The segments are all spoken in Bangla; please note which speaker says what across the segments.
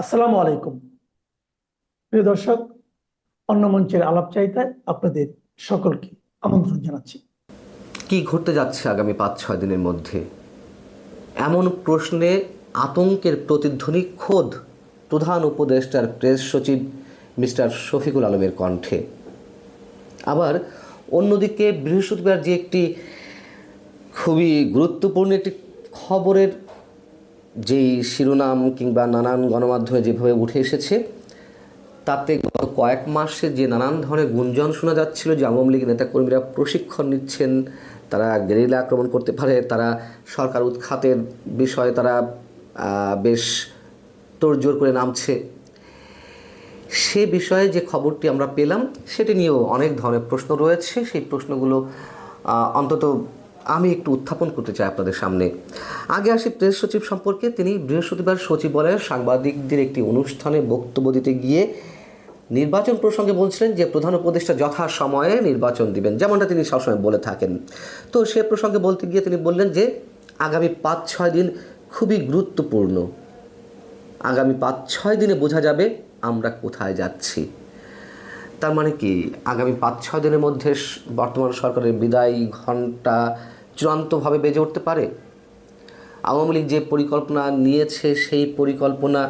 Speaker 1: আসসালামু আলাইকুম। প্রিয় দর্শক, অন্য মঞ্চের আলাপ চাইতায় আপনাদের সকলকে আমন্ত্রণ জানাচ্ছি।
Speaker 2: কি ঘটতে যাচ্ছে আগামী ৫-৬ দিনের মধ্যে, এমন প্রশ্নে আতঙ্কের প্রতিধ্বনি খোদ প্রধান উপদেষ্টার প্রেস সচিব মিস্টার শফিকুল আলমের কণ্ঠে। আবার অন্যদিকে বৃহস্পতিবার যে একটি খুবই গুরুত্বপূর্ণ একটি খবরের যেই শিরোনাম কিংবা নানান গণমাধ্যমে যেভাবে উঠে এসেছে, তাতে গত কয়েক মাসে যে নানান ধরনের গুঞ্জন শোনা যাচ্ছিল যে আওয়ামী লীগ নেতাকর্মীরা প্রশিক্ষণ নিচ্ছেন, তারা গেরিলা আক্রমণ করতে পারে, তারা সরকার উৎখাতের বিষয়ে তারা বেশ তোড়জোড় করে নামছে, সে বিষয়ে যে খবরটি আমরা পেলাম সেটি নিয়েও অনেক ধরনের প্রশ্ন রয়েছে। সেই প্রশ্নগুলো অন্তত আমি একটু উত্থাপন করতে চাই আপনাদের সামনে। আগে আসি প্রেস সচিব সম্পর্কে। তিনি বৃহস্পতিবার সচিবালয়ে সাংবাদিকদের একটি অনুষ্ঠানে বক্তব্য দিতে গিয়ে নির্বাচন প্রসঙ্গে বলছিলেন যে প্রধান উপদেষ্টা যথাসময়ে নির্বাচন দিবেন, যেমনটা তিনি সবসময় বলে থাকেন। তো সে প্রসঙ্গে বলতে গিয়ে তিনি বললেন যে আগামী ৫-৬ দিন খুবই গুরুত্বপূর্ণ। আগামী ৫-৬ দিনে বোঝা যাবে আমরা কোথায় যাচ্ছি। তার মানে কি আগামী ৫-৬ দিনের মধ্যে বর্তমান সরকারের বিদায়ী ঘণ্টা চূড়ান্তভাবে বেজে উঠতে পারে? আওয়ামী লীগ যে পরিকল্পনা নিয়েছে সেই পরিকল্পনা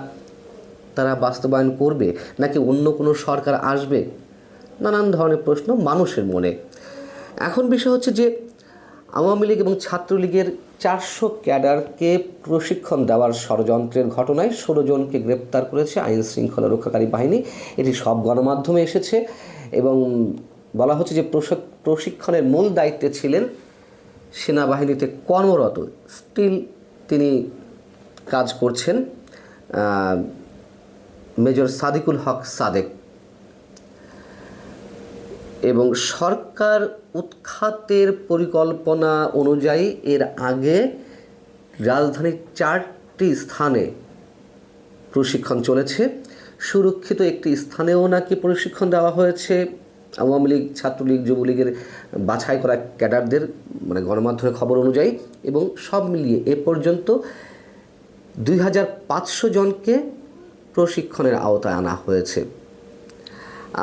Speaker 2: তারা বাস্তবায়ন করবে, নাকি অন্য কোনো সরকার আসবে? নানান ধরনের প্রশ্ন মানুষের মনে। এখন বিষয় হচ্ছে যে আওয়ামী লীগ এবং ছাত্রলীগের ৪০০ ক্যাডারকে প্রশিক্ষণ দেওয়ার ষড়যন্ত্রের ঘটনায় ১৬ জনকে গ্রেপ্তার করেছে আইন শৃঙ্খলা রক্ষাকারী বাহিনী। এটি সব গণমাধ্যমে এসেছে এবং বলা হচ্ছে যে প্রশিক্ষণের মূল দায়িত্বে ছিলেন সেনাবাহিনীতে কর্মরত, স্টিল তিনি কাজ করছেন মেজর সাদিকুল হক সাদেক। এবং সরকার উৎখাতের পরিকল্পনা অনুযায়ী এর আগে রাজধানীর ৪টি স্থানে প্রশিক্ষণ চলেছে। সুরক্ষিত একটি স্থানেও নাকি প্রশিক্ষণ দেওয়া হয়েছে আওয়ামী লীগ, ছাত্রলীগ, যুবলীগের বাছাই করা ক্যাডারদের, মানে গণমাধ্যমের খবর অনুযায়ী। এবং সব মিলিয়ে এ পর্যন্ত ২৫০০ জনকে প্রশিক্ষণের আওতায় আনা হয়েছে।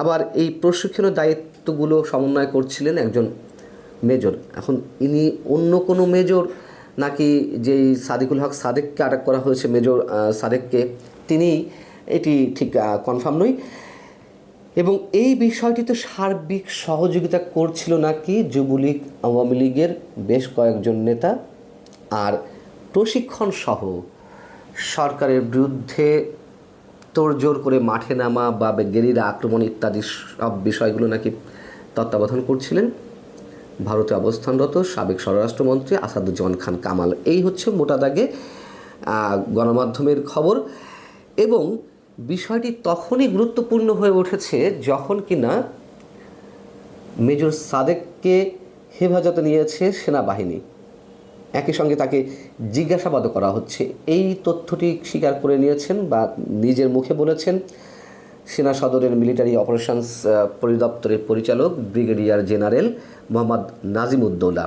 Speaker 2: আবার এই প্রশিক্ষণের দায়িত্বগুলো সমন্বয় করছিলেন একজন মেজর। এখন ইনি অন্য কোনো মেজর নাকি যেই সাদিকুল হক সাদেককে আটক করা হয়েছে, মেজর সাদেককে, তিনি, এটি ঠিক কনফার্ম নই। এবং এই বিষয়টিতে সার্বিক সহযোগিতা করছিল নাকি যুবলীগ, আওয়ামী লীগের বেশ কয়েকজন নেতা। আর প্রশিক্ষণ সহ সরকারের বিরুদ্ধে তোড়জোড় করে মাঠে নামা বা গেরিলা আক্রমণ ইত্যাদি সব বিষয়গুলো নাকি তত্ত্বাবধান করছিলেন ভারতে অবস্থানরত সাবেক স্বরাষ্ট্রমন্ত্রী আসাদুজ্জামান খান কামাল। এই হচ্ছে মোটা দাগে গণমাধ্যমের খবর। এবং বিষয়টি তখনই গুরুত্বপূর্ণ হয়ে উঠেছে যখন কিনা মেজর সাদেককে হেফাজতে নিয়েছে সেনাবাহিনী, একই সঙ্গে তাকে জিজ্ঞাসাবাদও করা হচ্ছে। এই তথ্যটি স্বীকার করে নিয়েছেন বা নিজের মুখে বলেছেন সেনা সদরের মিলিটারি অপারেশনস পরিদপ্তরের পরিচালক ব্রিগেডিয়ার জেনারেল মোহাম্মদ নাজিমুদ্দৌলা।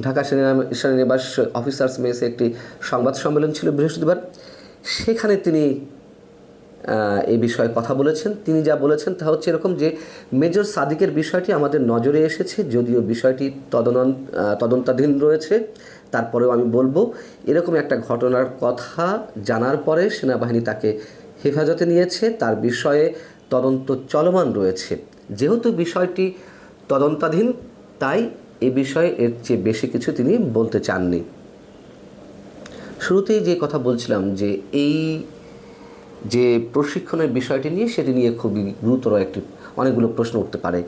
Speaker 2: ঢাকা সেনানিবাস অফিসার্স মেসে একটি সংবাদ সম্মেলন ছিল বৃহস্পতিবার, সেখানে তিনি এই বিষয়ে কথা বলেছেন। তিনি যা বলেছেন তা হচ্ছে এরকম যে মেজর সাদিকের বিষয়টি আমাদের নজরে এসেছে, যদিও বিষয়টি তদন্তাধীন রয়েছে, তারপরেও আমি বলবো এরকম একটা ঘটনার কথা জানার পরে সেনাবাহিনী তাকে হেফাজতে নিয়েছে, তার বিষয়ে তদন্ত চলমান রয়েছে। যেহেতু বিষয়টি তদন্তাধীন, তাই এ বিষয়ে এর চেয়ে বেশি কিছু তিনি বলতে চাননি। শুরুতেই যে কথা বলছিলাম যে এই যে প্রশিক্ষণের বিষয়টি নিয়ে, সেটি নিয়ে খুবই গুরুতর অনেকগুলো প্রশ্ন উঠতে পারে।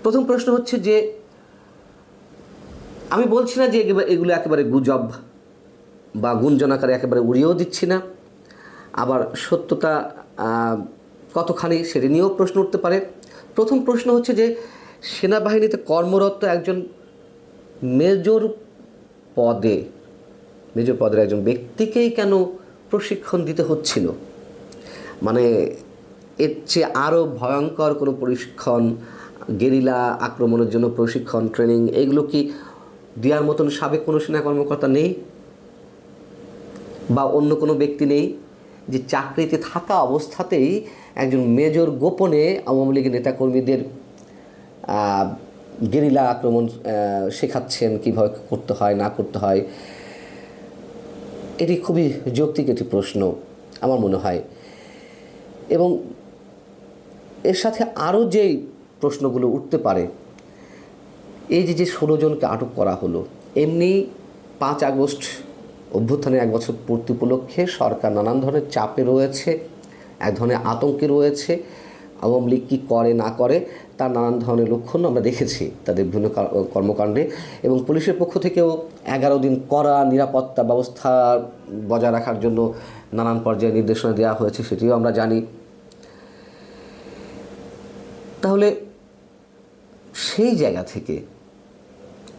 Speaker 2: প্রথম প্রশ্ন হচ্ছে যে আমি বলছি না যে এগুলো একেবারে গুজব বা গুঞ্জন আকারে একেবারে উড়িয়েও দিচ্ছি না, আবার সত্যতা কতখানি সেটি নিয়েও প্রশ্ন উঠতে পারে। প্রথম প্রশ্ন হচ্ছে যে সেনাবাহিনীতে কর্মরত একজন মেজর পদের একজন ব্যক্তিকেই কেন প্রশিক্ষণ দিতে হচ্ছিল? মানে এর চেয়ে আরও ভয়ঙ্কর কোনো প্রশিক্ষণ, গেরিলা আক্রমণের জন্য প্রশিক্ষণ, ট্রেনিং, এগুলো কি দেওয়ার মতন সাবেক কোনো সেনা কর্মকর্তা নেই বা অন্য কোনো ব্যক্তি নেই যে চাকরিতে থাকা অবস্থাতেই একজন মেজর গোপনে আওয়ামী লীগের নেতাকর্মীদের গেরিলা আক্রমণ শেখাচ্ছেন, কীভাবে করতে হয় না করতে হয়। এটি খুবই যৌক্তিক একটি প্রশ্ন আমার মনে হয়। এবং এর সাথে আরও যেই প্রশ্নগুলো উঠতে পারে, এই যে 16 জনকে আটক করা হলো, এমনি 5 আগস্ট অভ্যুত্থানের 1 বছর পূর্তি উপলক্ষে সরকার নানান ধরনের চাপে রয়েছে, এক ধরনের আতঙ্কে রয়েছে। আওয়ামী লীগ কী করে না করে তার নানান ধরনের লক্ষণ আমরা দেখেছি তাদের বিভিন্ন কর্মকাণ্ডে। এবং পুলিশের পক্ষ থেকেও 11 দিন কড়া নিরাপত্তা ব্যবস্থা বজায় রাখার জন্য নানান পর্যায়ে নির্দেশনা দেওয়া হয়েছে, সেটিও আমরা জানি। তাহলে সেই জায়গা থেকে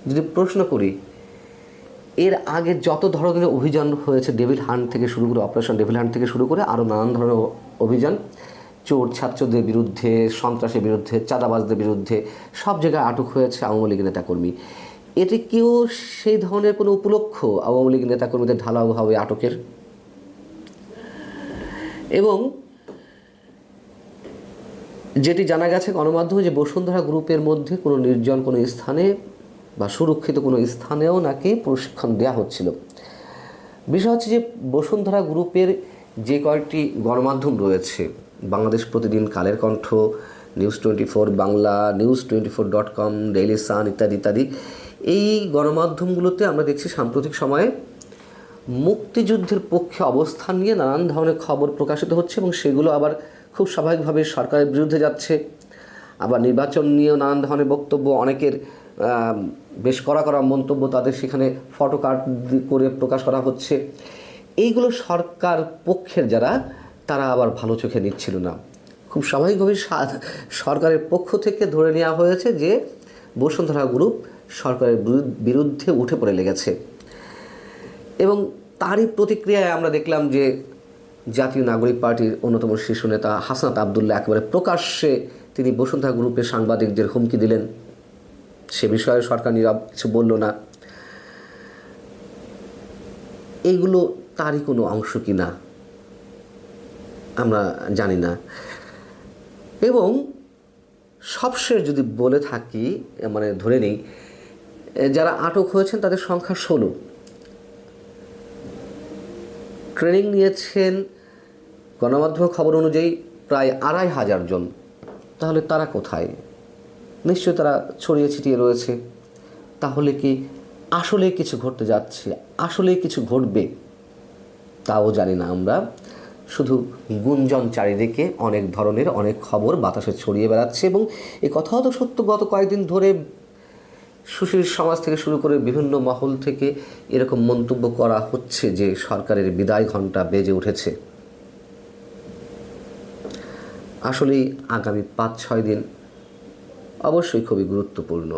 Speaker 2: যদি প্রশ্ন করি, এর আগে যত ধরনের অভিযান হয়েছে, ডেভিল হান্ট থেকে শুরু করে, অপারেশন ডেভিল হান্ট থেকে শুরু করে আরও নানান ধরনের অভিযান, চোর ছাত্রদের বিরুদ্ধে, সন্ত্রাসের বিরুদ্ধে, চাঁদাবাজদের বিরুদ্ধে সব জায়গায় আটক হয়েছে আওয়ামী লীগের নেতাকর্মী। এটি কেউ সেই ধরনের কোনো উপলক্ষ আওয়ামী লীগের নেতাকর্মীদের ঢালাওভাবে আটকের? এবং যেটি জানা গেছে গণমাধ্যমে, যে বসুন্ধরা গ্রুপের মধ্যে কোনো নির্জন কোনো স্থানে বা সুরক্ষিত কোনো স্থানেও নাকি প্রশিক্ষণ দেওয়া হচ্ছিল। বিষয় হচ্ছে যে বসুন্ধরা গ্রুপের যে কয়েকটি গণমাধ্যম রয়েছে, বাংলাদেশ প্রতিদিন, Kaler Kantho, news 24 Bangla, news24.com, Daily Sun ইত্যাদি ইত্যাদি, এই গণমাধ্যমগুলোতে আমরা দেখছি সাম্প্রতিক সময়ে মুক্তিযুদ্ধের পক্ষে অবস্থান নিয়ে নানান ধরনের খবর প্রকাশিত হচ্ছে এবং সেগুলো আবার খুব স্বাভাবিকভাবে সরকারের বিরুদ্ধে যাচ্ছে। আবার নির্বাচন নিয়েও নানান ধরনের বক্তব্য, অনেকের বেশ কড়া কড়া মন্তব্য তাদের সেখানে ফটো কার্ড করে প্রকাশ করা হচ্ছে। এইগুলো সরকার পক্ষের যারা, তারা আবার ভালো চোখে নিচ্ছিল না। খুব স্বাভাবিকভাবে সরকারের পক্ষ থেকে ধরে নেওয়া হয়েছে যে বসুন্ধরা গ্রুপ সরকারের বিরুদ্ধে উঠে পড়ে লেগেছে। এবং তারই প্রতিক্রিয়ায় আমরা দেখলাম যে জাতীয় নাগরিক পার্টির অন্যতম শীর্ষ নেতা হাসনাত আবদুল্লাহ একেবারে প্রকাশ্যে তিনি বসুন্ধরা গ্রুপের সাংবাদিকদের হুমকি দিলেন। সে বিষয়ে সরকার নীরব, কিছু বলল না। এইগুলো তারই কোনো অংশ কি না আমরা জানি না। এবং সবশেষ যদি বলে থাকি, মানে ধরে নেই, যারা আটক হয়েছেন তাদের সংখ্যা 16। ট্রেনিং নিয়েছেন গণমাধ্যমের খবর অনুযায়ী প্রায় 2500 জন। তাহলে তারা কোথায়? নিশ্চয়ই তারা ছড়িয়ে ছিটিয়ে রয়েছে। তাহলে কি আসলে কিছু ঘটতে যাচ্ছে, আসলে কিছু ঘটবে, তাও জানি না আমরা। শুধু গুঞ্জন চারিদিকে অনেক ধরনের অনেক খবর বাতাসে ছড়িয়ে বেড়াচ্ছে। এবং এই কথাও তো সত্য, গত কয়েকদিন ধরে সুশীল সমাজ থেকে শুরু করে বিভিন্ন মহল থেকে এরকম মন্তব্য করা হচ্ছে যে সরকারের বিদায় ঘণ্টা বেজে উঠেছে। আসলেই আগামী 5-6 দিন অবশ্যই খুবই গুরুত্বপূর্ণ।